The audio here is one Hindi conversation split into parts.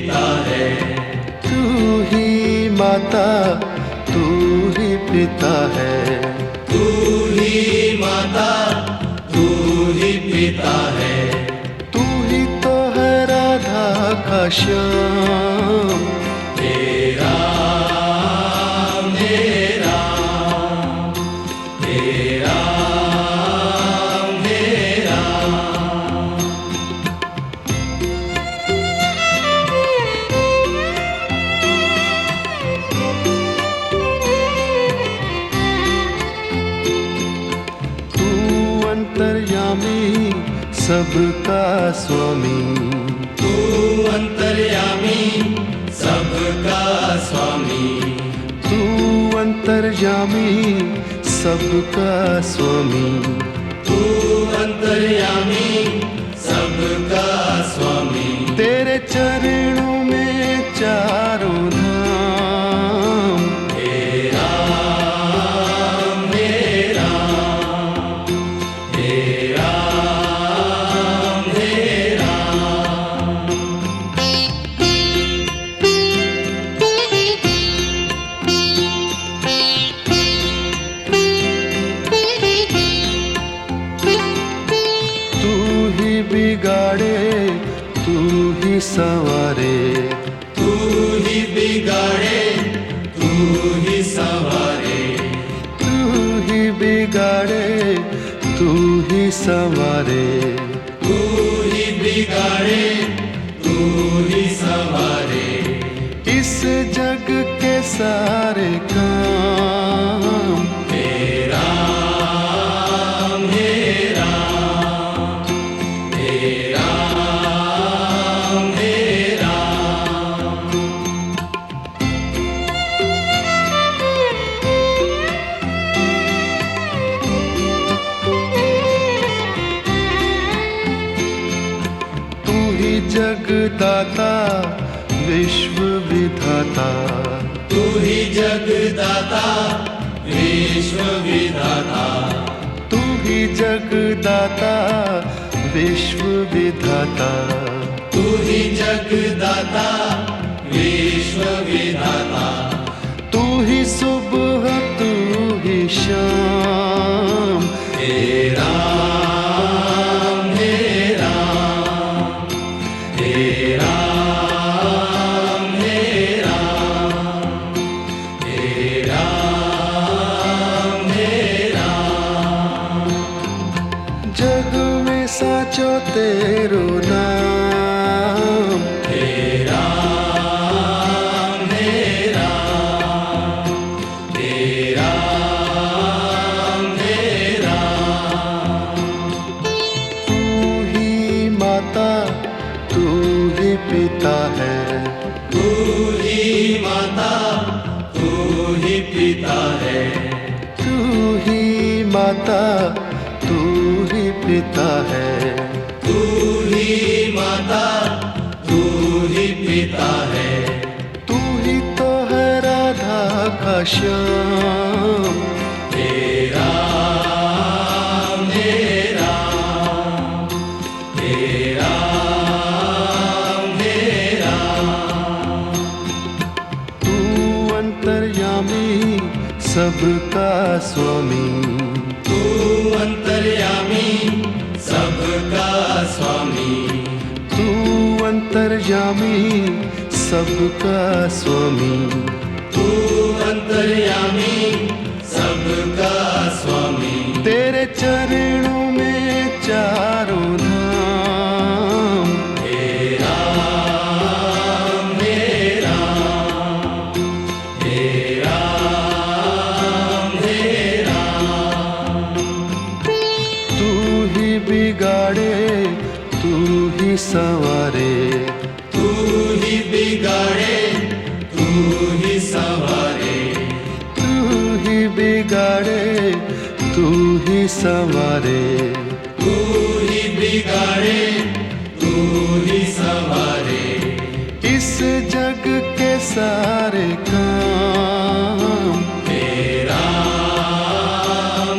पिता है। तू ही माता तू ही पिता है। तू ही माता तू ही पिता है। तू ही तो है राधा का श्याम। तेरा मेरा तेरा मेरा। तू अंतर्यामी सबका स्वामी। तू अंतर्यामी सबका स्वामी। तू अंतर्यामी सबका स्वामी। तू अंतर्यामी सबका स्वामी। तेरे चरणों में चारों धाम। तेरा मेरा तेरा मेरा। तू ही बिगाड़े तू ही संवारे। तू ही बिगाड़े तू ही संवारे। तू ही बिगाड़े तू ही संवारे। तू ही बिगाड़े तू ही संवारे। इस जग के सारे काम। तेरा मेरा तेरा मेरा। तू ही जगदाता विश्व विधाता। तू ही जगदाता विश्व विधाता। तू ही जगदाता विश्व विधाता। तू ही जगदाता विश्व विधाता। तू ही सुबह तू ही शाम। तेरा मेरा तेरा मेरा तेरा मेरा। जग में साचो तेरो नाम। तेरा मेरा तेरा मेरा। तू ही माता तू ही पिता है। तू ही माता तू ही पिता है। तू ही माता तू ही पिता है। तू ही माता तू ही पिता है। तू ही तो है राधा का श्याम। तेरा मेरा तेरा मेरा। तू अंतर्यामी सबका स्वामी। तू अंतर्यामी सबका स्वामी। तू अंतर्यामी सबका स्वामी। तू अंतर्यामी सबका स्वामी। तेरे चरणों में चारों धाम। तेरा मेरा तेरा मेरा। तू ही बिगाड़े तू ही संवारे। तू ही बिगाड़े तू ही संवारे। तू ही बिगाड़े तू ही संवारे। तू ही बिगाड़े तू ही संवारे। इस जग के सारे काम। तेरा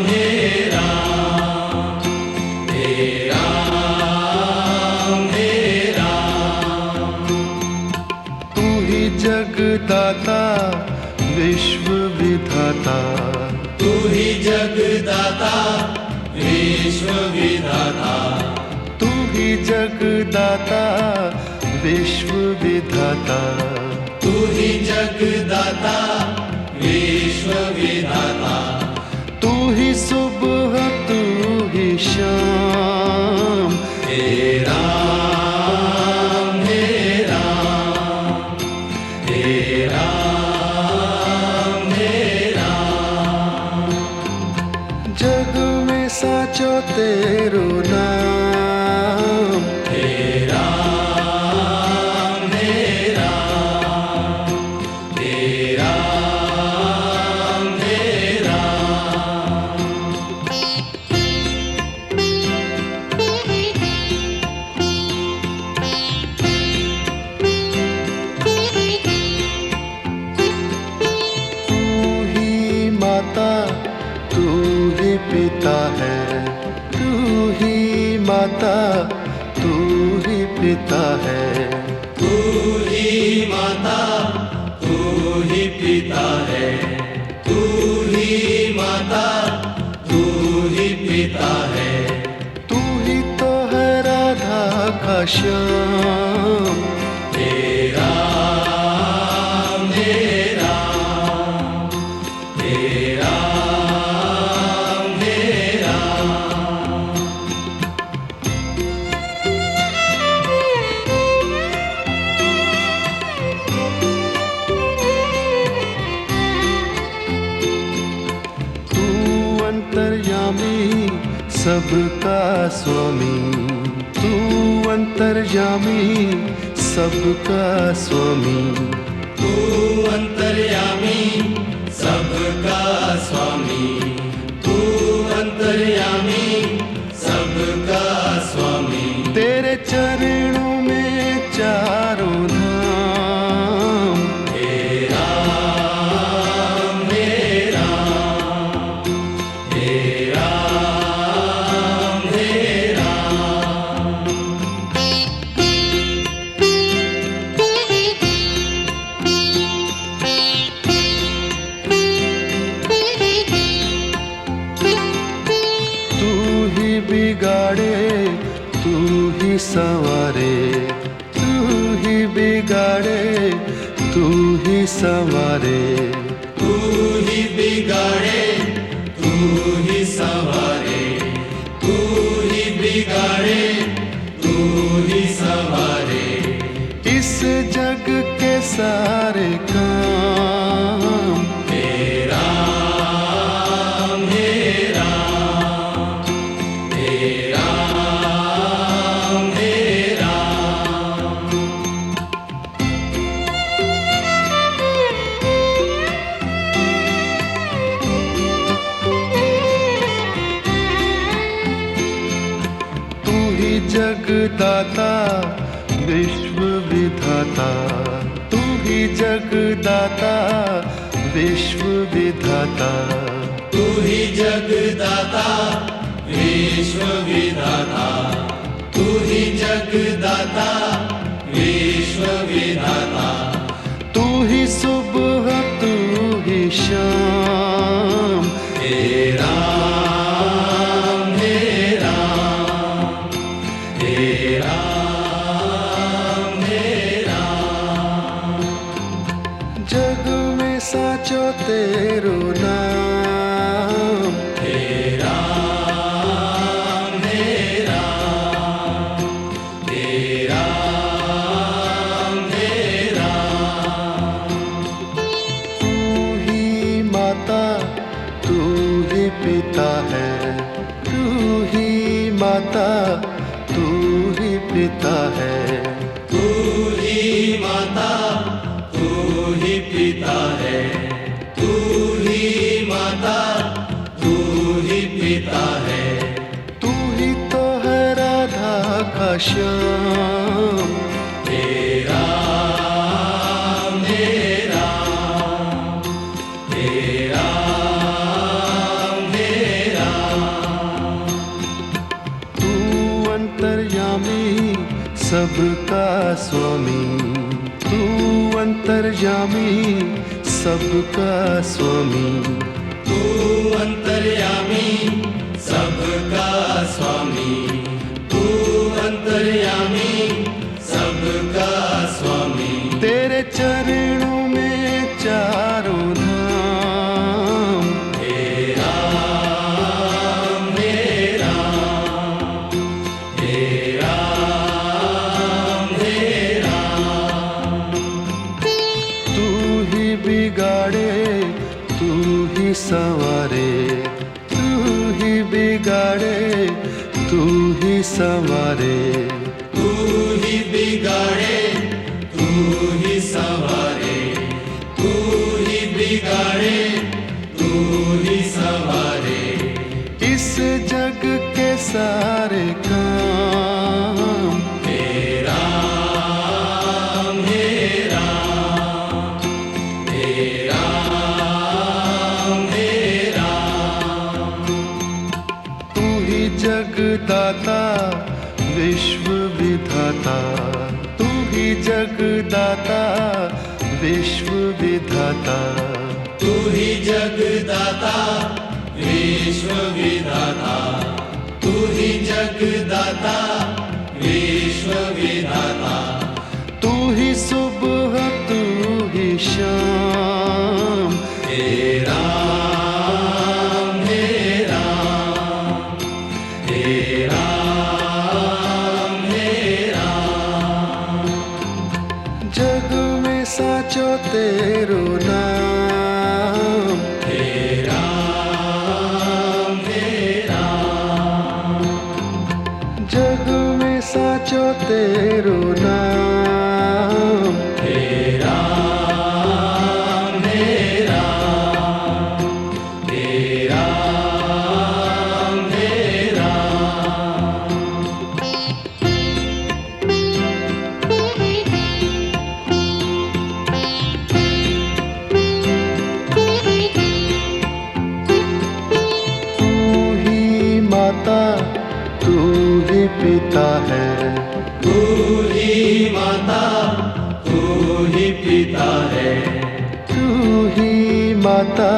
मेरा तेरा मेरा। जगदाता विश्व विधाता, तू ही जगदाता विश्व विधाता, तू ही जगदाता विश्व विधाता, तू ही जगदाता विश्व विधाता, तू ही सुबह तू ही शाम, हे राम हे राम हे राम हे राम। जग में साचो तेरो नाम, हे राम हे राम हे राम हे राम। तू ही माता तू ही पिता है, तू ही माता तू ही पिता है, तू ही माता तू ही पिता है, तू ही माता तू ही पिता है, तू ही तो है राधा का श्याम, हे राम हे राम हे राम हे राम। तू अंतर्यामी सबका स्वामी, तू अंतर्यामी सबका स्वामी, तू अंतर्यामी सबका स्वामी, तू अंतर्यामी सबका स्वामी, तेरे चरणों में चारों धाम, हे राम हे राम हे राम हे राम। तू ही बिगाड़े तू ही संवारे, तू ही बिगाड़े तू ही संवारे, तू ही बिगाड़े तू ही संवारे, तू ही बिगाड़े तू ही संवारे। इस जग के सारे काम, हे राम हे राम हे राम हे राम। तू ही जगदाता विश्व विधाता, तू ही जगदाता विश्व विधाता, तू ही जगदाता विश्व विधाता, तू ही जगदाता विश्व विधाता, तू ही सुबह तू ही शाम, हे राम हे राम हे राम हे राम। जग में साचो तेरो नाम, हे राम हे राम हे राम हे राम। तू ही माता तू ही पिता है, तू ही माता तू ही पिता है, तू ही माता तू ही पिता है, तू ही माता तू ही पिता है, तू ही तो है राधा का श्याम, हे राम हे राम हे राम हे राम। तू अंतर्यामी सबका स्वामी, तू अंतर्यामी सबका स्वामी, तू अंतर्यामी सबका स्वामी, तू अंतर्यामी सबका स्वामी। तेरे चरणों में चारों धाम, हे राम हे राम, हे राम हे राम। तू ही बिगाड़े तू ही संवारे, तू ही बिगाड़े तू ही संवारे, तू ही बिगाड़े तू ही संवारे, तू ही बिगाड़े तू ही संवारे। इस जग के सारे काम, हे राम हे राम, हे राम हे राम। तू ही जगदाता विश्व विधाता, तू ही जगदाता विश्व विधाता, तू ही जगदाता विश्व विधाता, तू ही जगदाता विश्व विधाता। तू ही सुबह तू ही शाम, हे राम हे राम, हे राम हे राम। जग में साचो तेरो नाम, हे राम हे राम, जग में साचो तेरो नाम। हे राम हे राम, हे राम हे राम। तू ही माता तू ही पिता है, तू ही माता तू ही पिता है, तू ही माता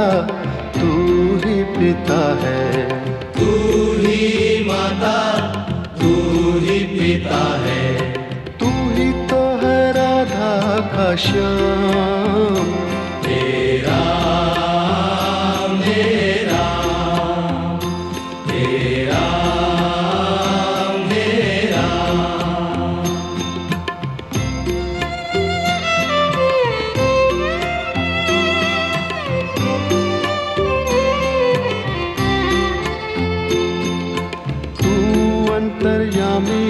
तू ही पिता है। तू ही माता तू ही पिता है। तू ही तो है राधा का श्याम, हे राम हे राम, हे राम हे राम। तू अंतर्यामी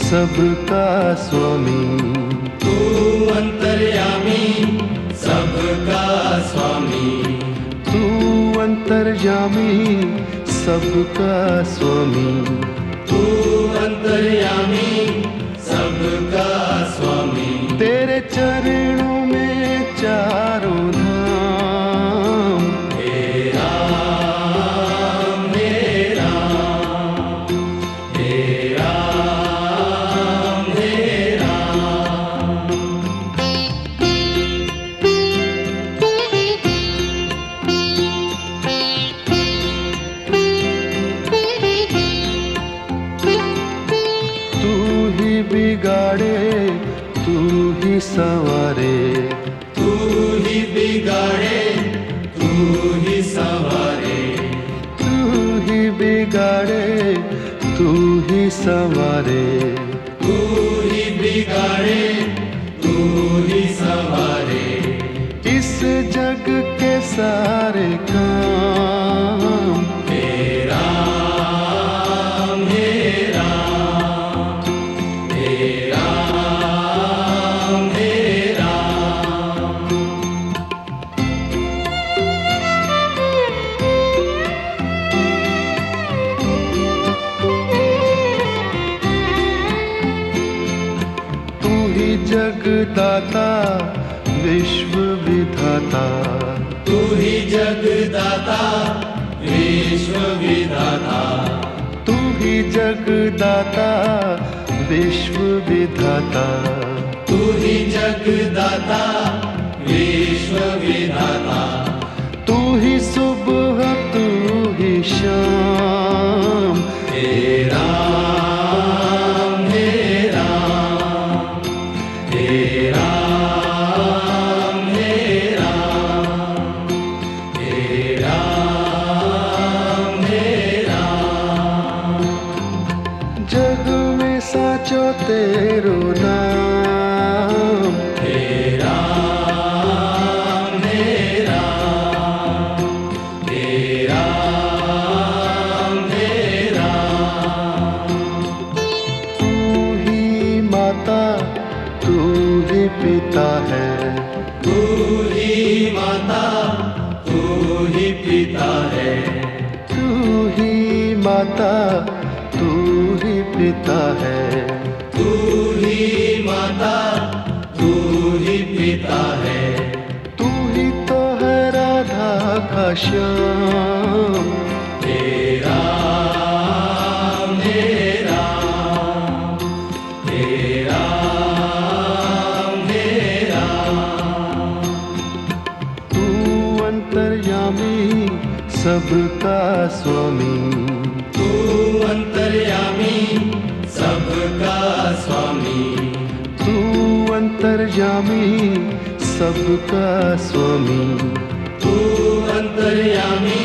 सबका स्वामी, तू अंतर्यामी सबका स्वामी, तू अंतर्यामी सबका स्वामी। तू अंतर्यामी सबका स्वामी। तेरे चरणों में चारों धाम, हे राम हे राम, हे राम हे राम। तू ही बिगाड़े तू ही संवारे, तू ही बिगाड़े तू ही संवारे, तू ही बिगाड़े तू ही संवारे। तू ही बिगाड़े तू ही संवारे। इस जग के सारे काम, हे राम हे राम, हे राम हे राम। तू ही जगदाता विश्व विधाता, तू ही जगदाता विश्व विधाता, तू ही जगदाता विश्व विधाता। तू ही जगदाता विश्व विधाता तू ही सुबह तू ही शाम हे राम हे राम हे राम हे राम हे राम हे राम जग में साचो तेरो नाम हे राम हे राम हे राम हे राम तू ही माता तू ही पिता है तू ही माता तू ही पिता है तू ही माता तू ही पिता है तू ही माता तू ही पिता है तू ही तो है राधा का श्याम हे राम हे राम हे राम हे राम तू अंतर्यामी सबका स्वामी तू अंतर्यामी सबका स्वामी तू अंतर्यामी सबका स्वामी तू अंतर्यामी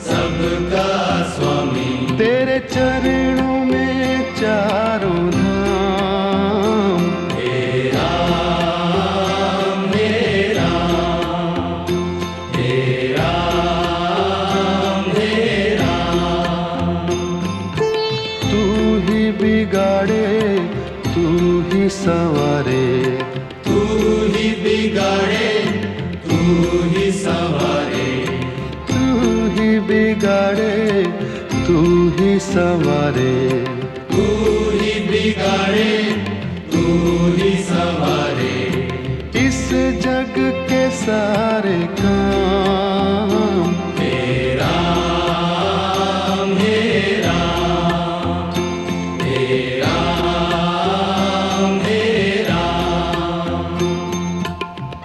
सबका स्वामी तेरे चरणों में चारों धाम हे राम हे राम हे राम हे राम तू ही बिगाड़े तू ही संवारे तू ही बिगाड़े तू ही संवारे तू ही बिगाड़े तू ही संवारे तू ही बिगाड़े तू ही संवारे इस जग के सारे काम हे राम हे राम हे राम हे राम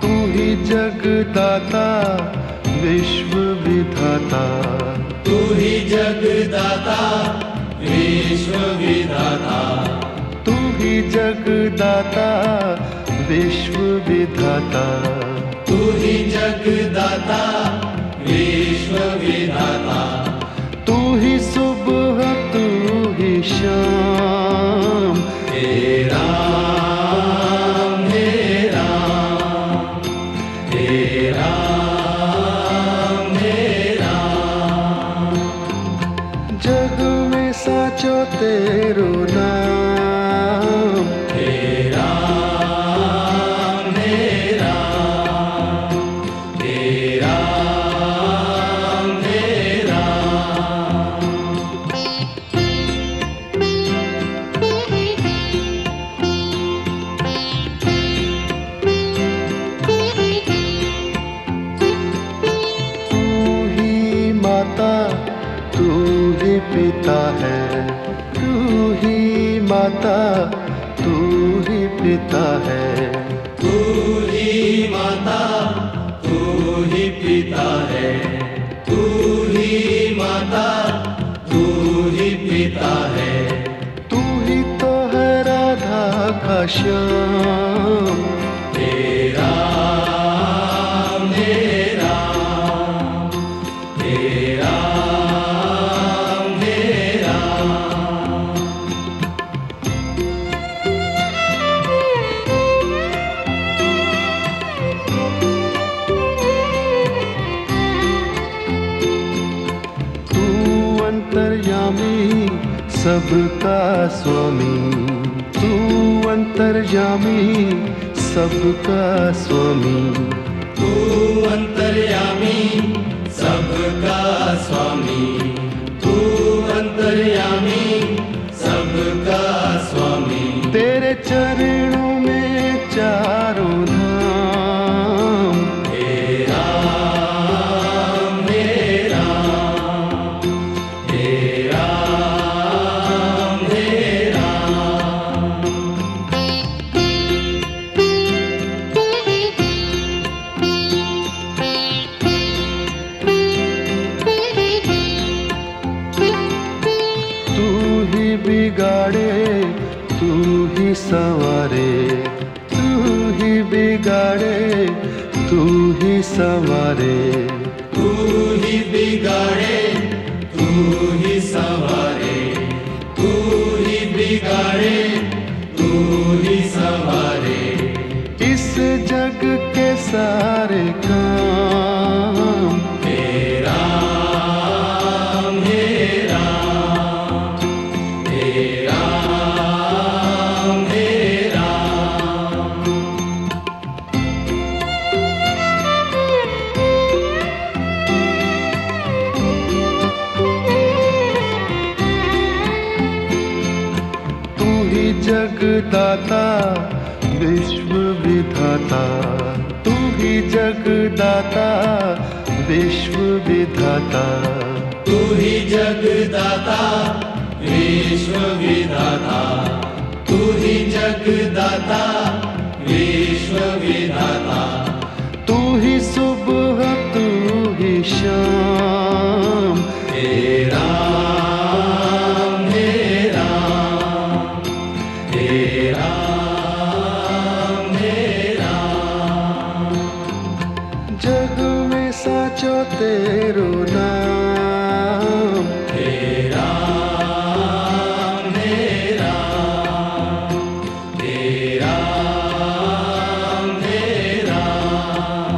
तू ही जगदाता विश्व विधाता तू ही जगदाता विश्व विधाता तू ही जगदाता विश्व विधाता तू ही जगदाता विश्व विधाता तू ही सुबह तू ही शाम हे राम हे राम हे राम हे राम जग में साचो तेरो नाम हे राम हे राम हे राम हे राम तू ही माता तू ही पिता है तू ही माता तू ही पिता है तू ही माता तू ही पिता है तू ही माता तू ही पिता है तू ही तो है राधा का श्याम हे राम हे राम हे राम हे राम तू अंतर्यामी सबका स्वामी तू अंतर्यामी सबका स्वामी तू अंतर्यामी सबका स्वामी तू अंतर्यामी सबका स्वामी तेरे चरणों में चारों धाम हे राम हे राम हे राम हे राम संवारे, तू ही बिगाड़े, तू ही संवारे। तू ही बिगाड़े, तू ही संवारे, तू ही बिगाड़े, तू ही संवारे। इस जग के सारे काम हे राम, हे राम, हे राम, हे राम। तू ही जगदाता विश्व विधाता, तू ही जगदाता विश्व विधाता। तू ही जगदाता विश्व विधाता, तू ही जगदाता विश्व विधाता। तू ही सुबह, तू ही शाम। हे राम, हे राम, हे राम, हे राम। जग में साचो तेरो नाम। हे राम, हे राम, हे राम, हे राम।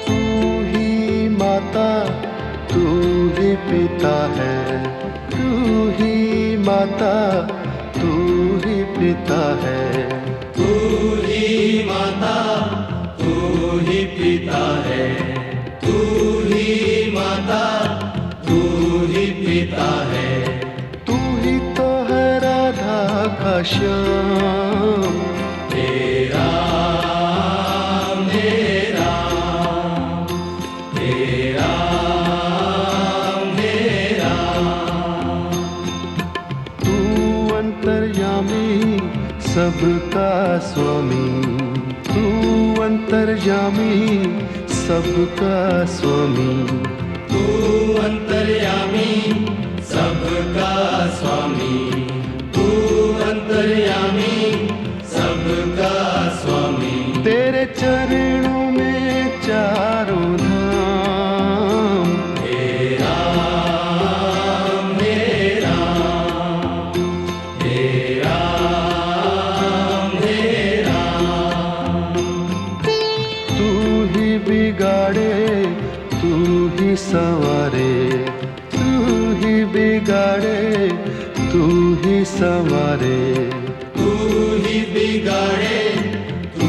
तू ही माता, तू ही पिता है, तू ही माता, तू ही पिता है। तू ही माता, तू ही पिता है, तू ही माता, तू ही पिता है। तू ही तो है राधा का श्याम। हे राम, हे राम, हे राम, हे राम। तू अंतर्यामी सबका स्वामी, तू अंतर्यामी सबका स्वामी। तू अंतर्यामी सबका स्वामी, तू अंतर्यामी सबका स्वामी। तेरे चरणों में चारों धाम। हे राम, हे राम, हे राम, हे राम। तू ही बिगाड़े, तू ही संवारे, तू ही बिगाड़े, तू ही संवारे। तू ही बिगाड़े, तू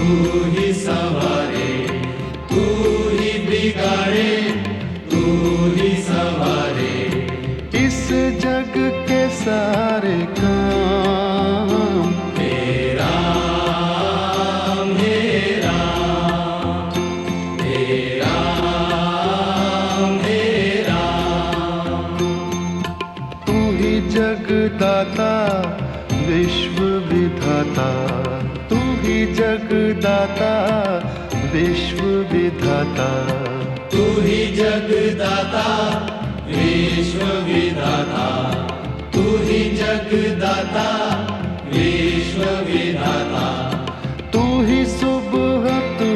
ही संवारे, तू ही बिगाड़े, तू ही संवारे। इस जग के सारे काम हे राम, हे राम, हे राम, हे राम। तू ही जगदाता विश्व विधाता, तू ही जगदाता विश्व विधाता। तू ही जगदाता विश्व विधाता, तू ही जगदाता विश्व विधाता। तू ही सुबह, तू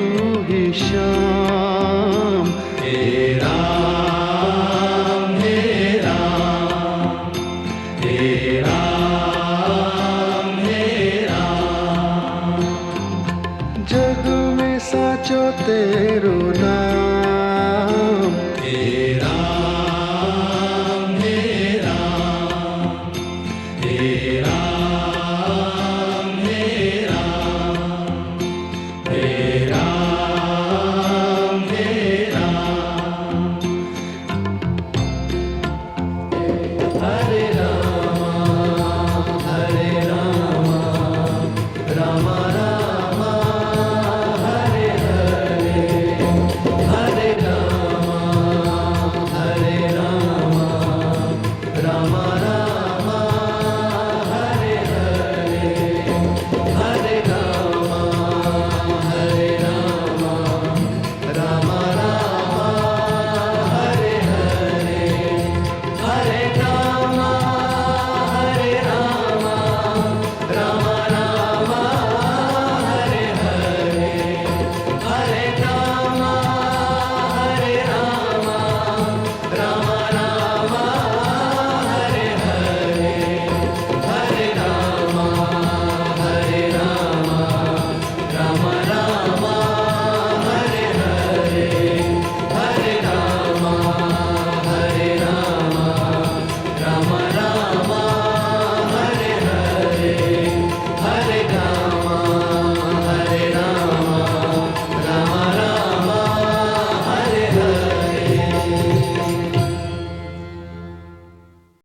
ही शाम। हे राम, हे राम, हे राम, हे राम। जग में साचो तेरो नाम।